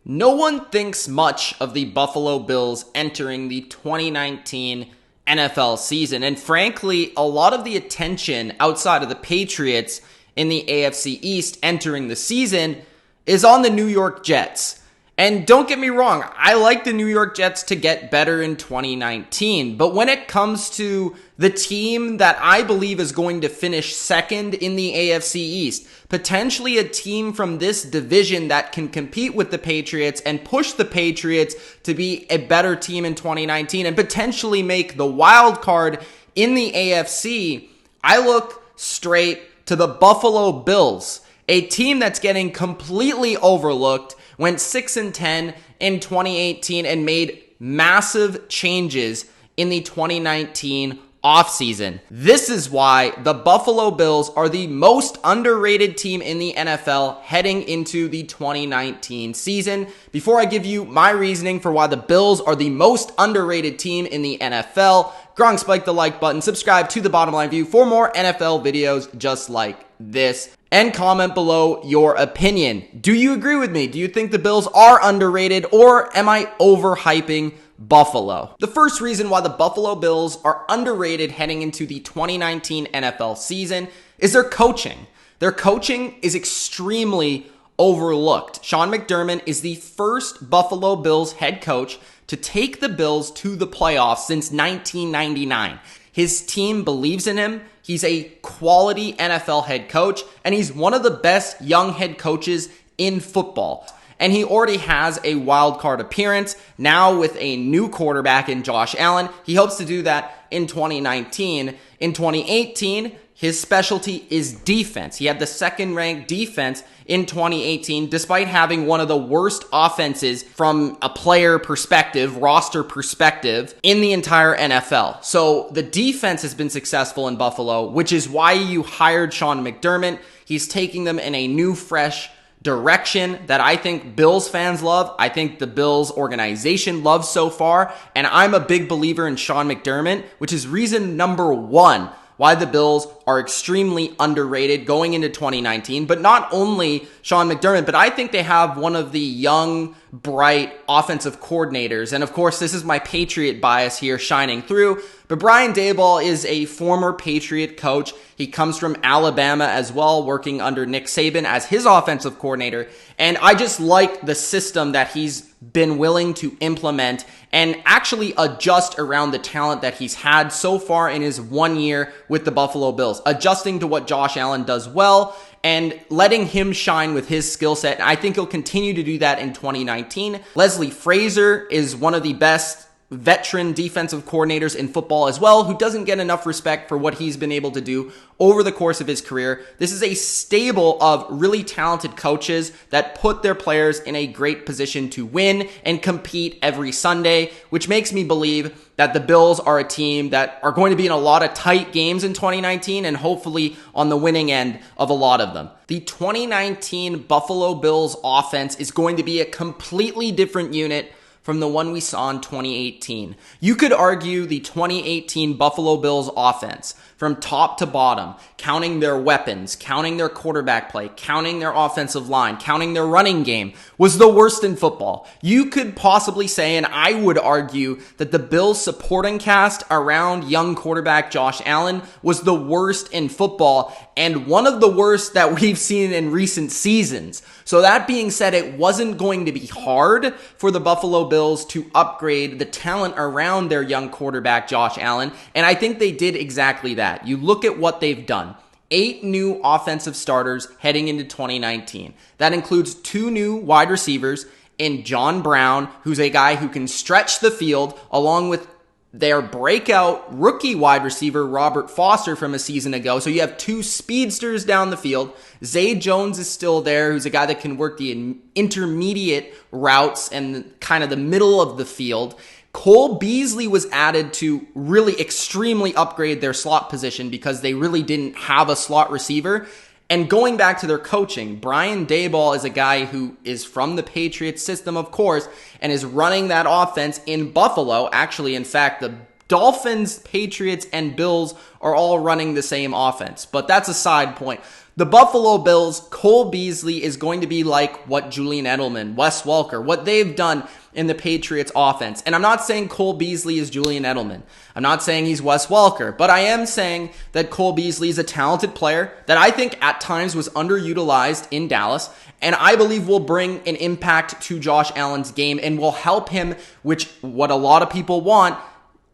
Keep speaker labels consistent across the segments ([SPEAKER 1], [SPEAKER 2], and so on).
[SPEAKER 1] No one thinks much of the Buffalo Bills entering the 2019 NFL season. And frankly, a lot of the attention outside of the Patriots in the AFC East entering the season is on the New York Jets. And don't get me wrong, I like the New York Jets to get better in 2019. But when it comes to the team that I believe is going to finish second in the AFC East, potentially a team from this division that can compete with the Patriots and push the Patriots to be a better team in 2019 and potentially make the wild card in the AFC, I look straight to the Buffalo Bills, a team that's getting completely overlooked, went 6-10 in 2018 and made massive changes in the 2019 offseason. This is why the Buffalo Bills are the most underrated team in the NFL heading into the 2019 season. Before I give you my reasoning for why the Bills are the most underrated team in the NFL, Gronk, spike the like button, subscribe to The Bottom Line View for more NFL videos just like this, and comment below your opinion. Do you agree with me? Do you think the Bills are underrated, or am I overhyping Buffalo? The first reason why the Buffalo Bills are underrated heading into the 2019 NFL season is their coaching. Their coaching is extremely overlooked. Sean McDermott is the first Buffalo Bills head coach to take the Bills to the playoffs since 1999. His team believes in him. He's a quality NFL head coach, and he's one of the best young head coaches in football. And he already has a wild card appearance now with a new quarterback in Josh Allen. He hopes to do that in 2019. In 2018, his specialty is defense. He had the second-ranked defense in 2018, despite having one of the worst offenses from a player perspective, roster perspective, in the entire NFL. So the defense has been successful in Buffalo, which is why you hired Sean McDermott. He's taking them in a new, fresh direction that I think Bills fans love. I think the Bills organization loves so far. And I'm a big believer in Sean McDermott, which is reason number one why the Bills are extremely underrated going into 2019. But not only Sean McDermott, but I think they have one of the young, bright offensive coordinators. And of course, this is my Patriot bias here shining through. But Brian Daboll is a former Patriot coach. He comes from Alabama as well, working under Nick Saban as his offensive coordinator. And I just like the system that he's been willing to implement and actually adjust around the talent that he's had so far in his 1 year with the Buffalo Bills, adjusting to what Josh Allen does well and letting him shine with his skill set. And I think he'll continue to do that in 2019. Leslie Frazier is one of the best veteran defensive coordinators in football as well, who doesn't get enough respect for what he's been able to do over the course of his career. This is a stable of really talented coaches that put their players in a great position to win and compete every Sunday, which makes me believe that the Bills are a team that are going to be in a lot of tight games in 2019 and hopefully on the winning end of a lot of them. The 2019 Buffalo Bills offense is going to be a completely different unit from the one we saw in 2018. You could argue the 2018 Buffalo Bills offense from top to bottom, counting their weapons, counting their quarterback play, counting their offensive line, counting their running game, was the worst in football. You could possibly say, and I would argue, that the Bills supporting cast around young quarterback Josh Allen was the worst in football and one of the worst that we've seen in recent seasons. So that being said, it wasn't going to be hard for the Buffalo Bills to upgrade the talent around their young quarterback Josh Allen, and I think they did exactly that. You look at what they've done. 8 new offensive starters heading into 2019. That includes 2 new wide receivers in John Brown, who's a guy who can stretch the field, along with their breakout rookie wide receiver, Robert Foster, from a season ago. So you have 2 speedsters down the field. Zay Jones is still there, who's a guy that can work the intermediate routes and kind of the middle of the field. Cole Beasley was added to really extremely upgrade their slot position because they really didn't have a slot receiver. And going back to their coaching, Brian Daboll is a guy who is from the Patriots system, of course, and is running that offense in Buffalo. Actually, in fact, the Dolphins, Patriots, and Bills are all running the same offense. But that's a side point. The Buffalo Bills, Cole Beasley is going to be like what Julian Edelman, Wes Welker, what they've done in the Patriots offense. And I'm not saying Cole Beasley is Julian Edelman. I'm not saying he's Wes Welker, but I am saying that Cole Beasley is a talented player that I think at times was underutilized in Dallas, and I believe will bring an impact to Josh Allen's game and will help him, which what a lot of people want,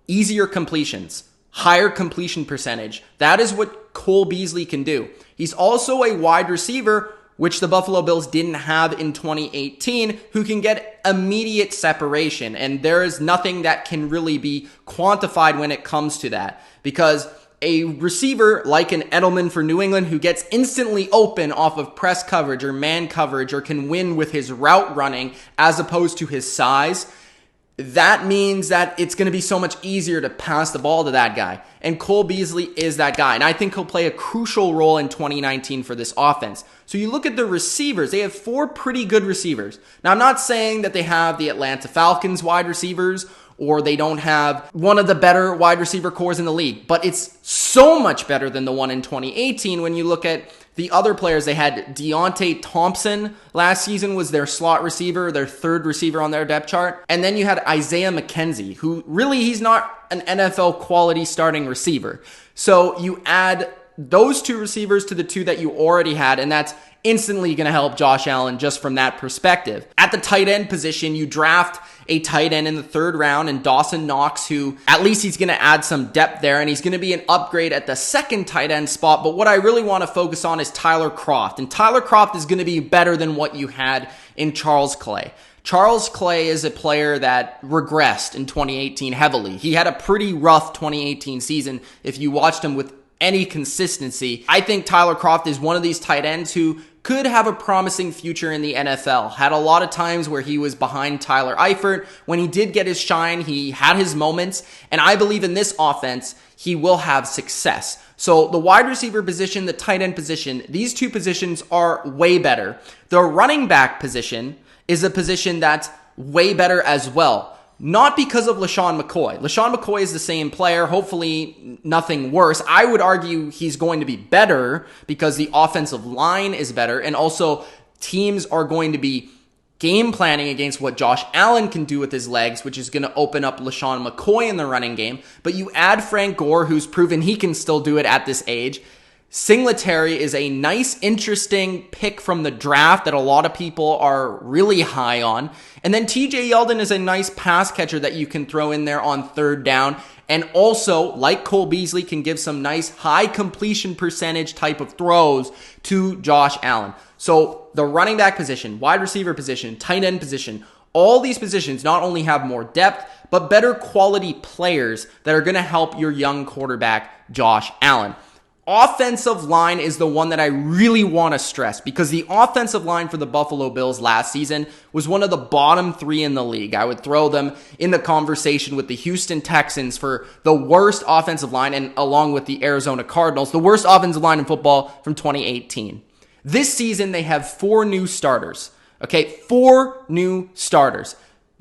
[SPEAKER 1] easier completions, higher completion percentage. That is what Cole Beasley can do. He's also a wide receiver, which the Buffalo Bills didn't have in 2018, who can get immediate separation. And there is nothing that can really be quantified when it comes to that. Because a receiver like an Edelman for New England who gets instantly open off of press coverage or man coverage or can win with his route running as opposed to his size, that means that it's going to be so much easier to pass the ball to that guy. And Cole Beasley is that guy. And I think he'll play a crucial role in 2019 for this offense. So you look at the receivers, they have 4 pretty good receivers. Now, I'm not saying that they have the Atlanta Falcons wide receivers or they don't have one of the better wide receiver cores in the league, but it's so much better than the one in 2018 when you look at the other players. They had Deontay Thompson last season was their slot receiver, their 3rd receiver on their depth chart. And then you had Isaiah McKenzie, who really he's not an NFL quality starting receiver. So you add those 2 receivers to the 2 that you already had, and that's instantly going to help Josh Allen just from that perspective. At the tight end position, you draft a tight end in the 3rd round and Dawson Knox, who at least he's going to add some depth there, and he's going to be an upgrade at the 2nd tight end spot. But what I really want to focus on is Tyler Kroft. And Tyler Kroft is going to be better than what you had in Charles Clay. Charles Clay is a player that regressed in 2018 heavily. He had a pretty rough 2018 season if you watched him with any consistency. I think Tyler Kroft is one of these tight ends who could have a promising future in the NFL. Had a lot of times where he was behind Tyler Eifert. When he did get his shine, he had his moments. And I believe in this offense, he will have success. So the wide receiver position, the tight end position, these 2 positions are way better. The running back position is a position that's way better as well. Not because of LeSean McCoy. LeSean McCoy is the same player, hopefully nothing worse. I would argue he's going to be better because the offensive line is better, and also teams are going to be game planning against what Josh Allen can do with his legs, which is going to open up LeSean McCoy in the running game. But you add Frank Gore, who's proven he can still do it at this age. Singletary is a nice, interesting pick from the draft that a lot of people are really high on. And then TJ Yeldon is a nice pass catcher that you can throw in there on 3rd down. And also, like Cole Beasley, can give some nice high completion percentage type of throws to Josh Allen. So the running back position, wide receiver position, tight end position, all these positions not only have more depth, but better quality players that are going to help your young quarterback, Josh Allen. Offensive line is the one that I really want to stress because the offensive line for the Buffalo Bills last season was one of the bottom 3 in the league. I would throw them in the conversation with the Houston Texans for the worst offensive line, and along with the Arizona Cardinals, the worst offensive line in football from 2018. This season, they have 4 new starters. Okay, 4 new starters.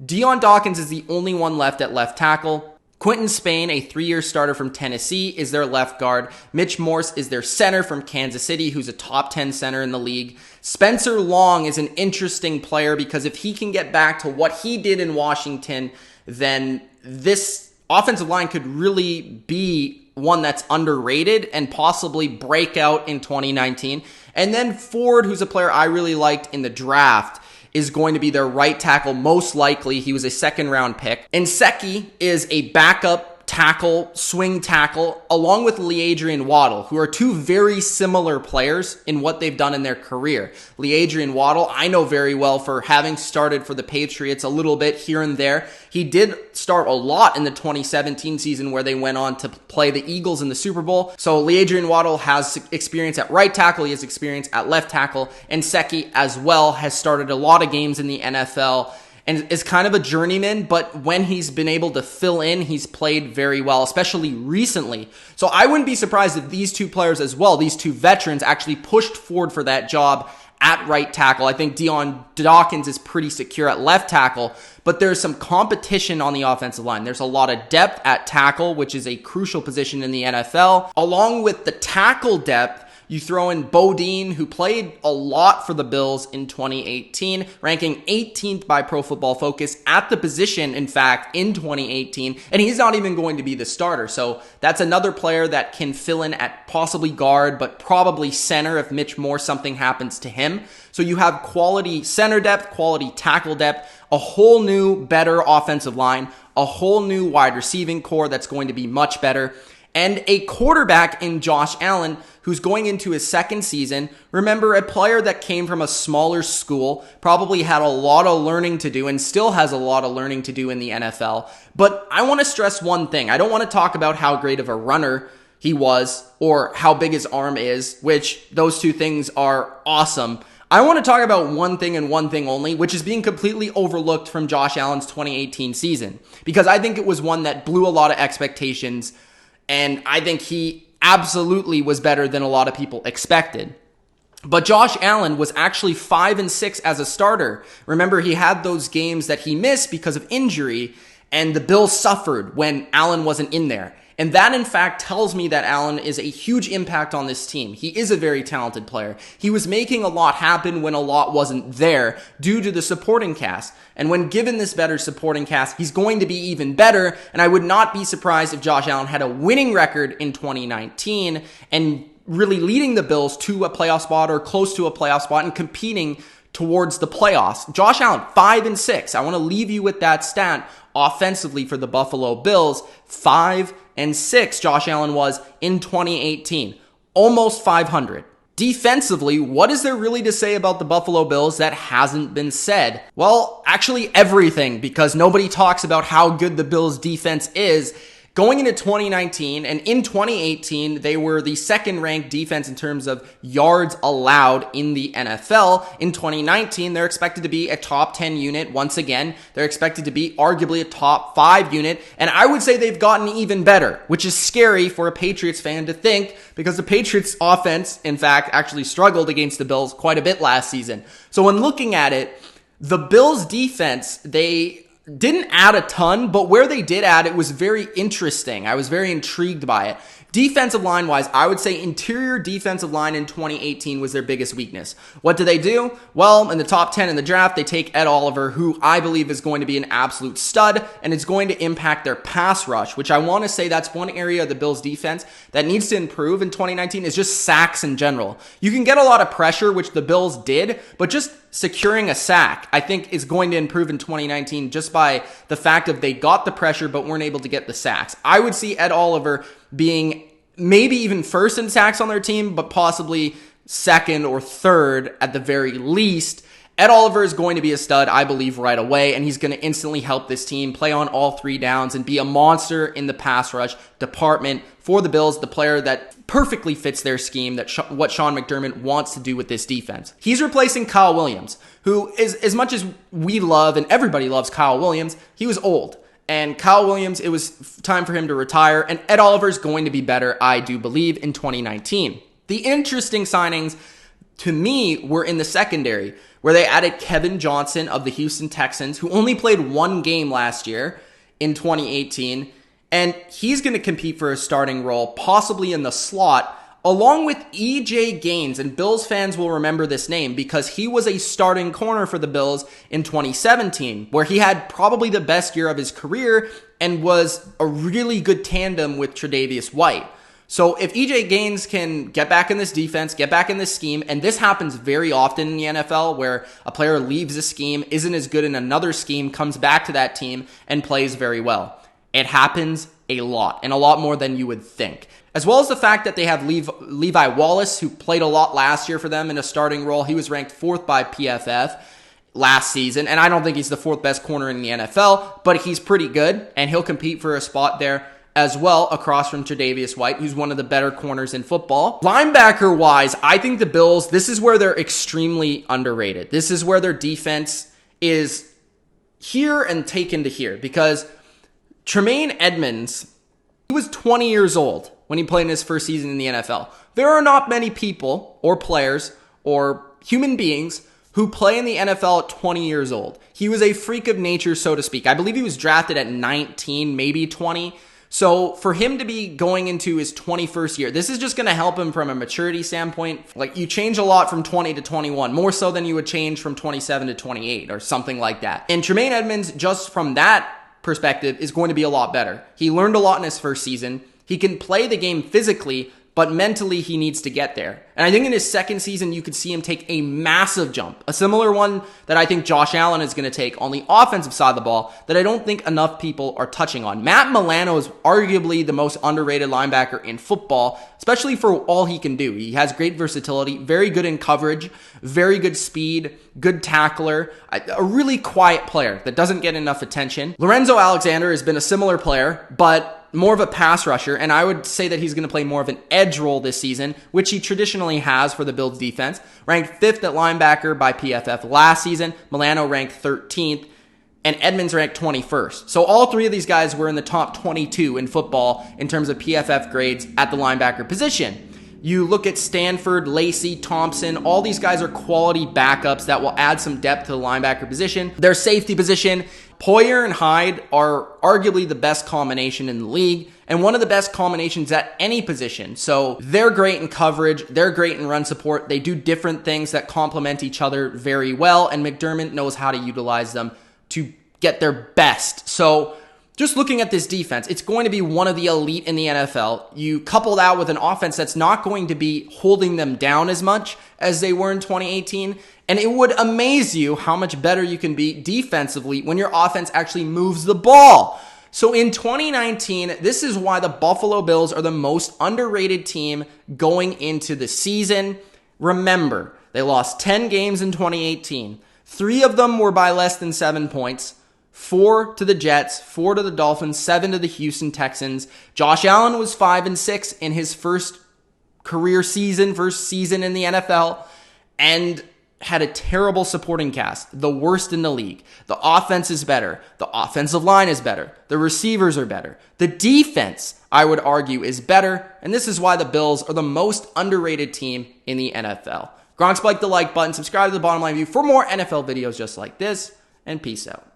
[SPEAKER 1] Dion Dawkins is the only one left at left tackle. Quinton Spain, a 3-year starter from Tennessee, is their left guard. Mitch Morse is their center from Kansas City, who's a top 10 center in the league. Spencer Long is an interesting player because if he can get back to what he did in Washington, then this offensive line could really be one that's underrated and possibly break out in 2019. And then Ford, who's a player I really liked in the draft, is going to be their right tackle, most likely. He was a 2nd round pick. And Nsekhe is a backup tackle, swing tackle, along with LeAdrian Waddle, who are 2 very similar players in what they've done in their career. LeAdrian Waddle, I know very well for having started for the Patriots a little bit here and there. He did start a lot in the 2017 season where they went on to play the Eagles in the Super Bowl. So LeAdrian Waddle has experience at right tackle. He has experience at left tackle. And Nsekhe as well has started a lot of games in the NFL and is kind of a journeyman, but when he's been able to fill in, he's played very well, especially recently. So I wouldn't be surprised if these 2 players as well, these 2 veterans, actually pushed forward for that job at right tackle. I think Dion Dawkins is pretty secure at left tackle, but there's some competition on the offensive line. There's a lot of depth at tackle, which is a crucial position in the NFL. Along with the tackle depth, You throw in Bodine, who played a lot for the Bills in 2018, ranking 18th by Pro Football Focus at the position, in fact, in 2018, and he's not even going to be the starter. So that's another player that can fill in at possibly guard, but probably center if Mitch Moore something happens to him. So you have quality center depth, quality tackle depth, a whole new, better offensive line, a whole new wide receiving core that's going to be much better, and a quarterback in Josh Allen who's going into his second season. Remember, a player that came from a smaller school, probably had a lot of learning to do and still has a lot of learning to do in the NFL. But I want to stress one thing. I don't want to talk about how great of a runner he was or how big his arm is, which those two things are awesome. I want to talk about one thing and one thing only, which is being completely overlooked from Josh Allen's 2018 season, because I think it was one that blew a lot of expectations, and I think he absolutely was better than a lot of people expected. But Josh Allen was actually 5-6 as a starter. Remember, he had those games that he missed because of injury, and the Bills suffered when Allen wasn't in there. And that, in fact, tells me that Allen is a huge impact on this team. He is a very talented player. He was making a lot happen when a lot wasn't there due to the supporting cast. And when given this better supporting cast, he's going to be even better. And I would not be surprised if Josh Allen had a winning record in 2019 and really leading the Bills to a playoff spot or close to a playoff spot and competing towards the playoffs. Josh Allen, 5-6. I want to leave you with that stat offensively for the Buffalo Bills. 5-6 Josh Allen was in 2018. Almost 500. Defensively, what is there really to say about the Buffalo Bills that hasn't been said? Well, actually everything, because nobody talks about how good the Bills defense is. Going into 2019 and in 2018, they were the second ranked defense in terms of yards allowed in the NFL. In 2019, they're expected to be a top 10 unit. Once again, they're expected to be arguably a top 5 unit. And I would say they've gotten even better, which is scary for a Patriots fan to think, because the Patriots offense, in fact, actually struggled against the Bills quite a bit last season. So when looking at it, the Bills defense, they didn't add a ton, but where they did add, it was very interesting. I was very intrigued by it. Defensive line wise, I would say interior defensive line in 2018 was their biggest weakness. What do they do? Well, in the top 10 in the draft, they take Ed Oliver, who I believe is going to be an absolute stud, and it's going to impact their pass rush, which I want to say that's one area of the Bills defense that needs to improve in 2019 is just sacks in general. You can get a lot of pressure, which the Bills did, but just securing a sack, I think, is going to improve in 2019 just by the fact of they got the pressure but weren't able to get the sacks. I would see Ed Oliver being maybe even first in sacks on their team, but possibly second or third at the very least. Ed Oliver is going to be a stud, I believe, right away, and he's going to instantly help this team play on all 3 downs and be a monster in the pass rush department for the Bills, the player that perfectly fits their scheme, that what Sean McDermott wants to do with this defense. He's replacing Kyle Williams, who is, as much as we love and everybody loves Kyle Williams, he was old. And Kyle Williams, it was time for him to retire, and Ed Oliver is going to be better, I do believe, in 2019. The interesting signings to me were in the secondary, where they added Kevin Johnson of the Houston Texans, who only played 1 game last year in 2018, and he's going to compete for a starting role, possibly in the slot, along with EJ Gaines. And Bills fans will remember this name because he was a starting corner for the Bills in 2017, where he had probably the best year of his career and was a really good tandem with Tre'Davious White. So if EJ Gaines can get back in this defense, get back in this scheme, and this happens very often in the NFL where a player leaves a scheme, isn't as good in another scheme, comes back to that team, and plays very well. It happens a lot, and a lot more than you would think. As well as the fact that they have Levi Wallace, who played a lot last year for them in a starting role. He was ranked 4th by PFF last season, and I don't think he's the 4th best corner in the NFL, but he's pretty good, and he'll compete for a spot there as well, across from Tre'Davious White, who's one of the better corners in football. Linebacker-wise, I think the Bills, this is where they're extremely underrated. This is where their defense is here and taken to here, because Tremaine Edmunds, he was 20 years old when he played in his first season in the NFL. There are not many people or players or human beings who play in the NFL at 20 years old. He was a freak of nature, so to speak. I believe he was drafted at 19, maybe 20. So for him to be going into his 21st year, this is just going to help him from a maturity standpoint. Like, you change a lot from 20 to 21, more so than you would change from 27 to 28 or something like that. And Tremaine Edmunds, just from that perspective, is going to be a lot better. He learned a lot in his first season. He can play the game physically, but mentally he needs to get there. And I think in his second season, you could see him take a massive jump, a similar one that I think Josh Allen is going to take on the offensive side of the ball that I don't think enough people are touching on. Matt Milano is arguably the most underrated linebacker in football, especially for all he can do. He has great versatility, very good in coverage, very good speed, good tackler, a really quiet player that doesn't get enough attention. Lorenzo Alexander has been a similar player, but more of a pass rusher, and I would say that he's going to play more of an edge role this season, which he traditionally has for the Bills defense. Ranked 5th at linebacker by PFF last season, Milano ranked 13th, and Edmunds ranked 21st. So all three of these guys were in the top 22 in football in terms of PFF grades at the linebacker position. You look at Stanford, Lacey, Thompson, all these guys are quality backups that will add some depth to the linebacker position. Their safety position, Poyer and Hyde are arguably the best combination in the league and one of the best combinations at any position. So they're great in coverage. They're great in run support. They do different things that complement each other very well, and McDermott knows how to utilize them to get their best. So just looking at this defense, it's going to be one of the elite in the NFL. You couple that with an offense that's not going to be holding them down as much as they were in 2018, and it would amaze you how much better you can be defensively when your offense actually moves the ball. So in 2019, this is why the Buffalo Bills are the most underrated team going into the season. Remember, they lost 10 games in 2018. 3 of them were by less than 7 points. 4 to the Jets, 4 to the Dolphins, 7 to the Houston Texans. Josh Allen was 5-6 in his first season in the NFL, and had a terrible supporting cast, the worst in the league. The offense is better. The offensive line is better. The receivers are better. The defense, I would argue, is better, and this is why the Bills are the most underrated team in the NFL. Gronk, spike the like button, subscribe to the Bottom Line View for more NFL videos just like this, and peace out.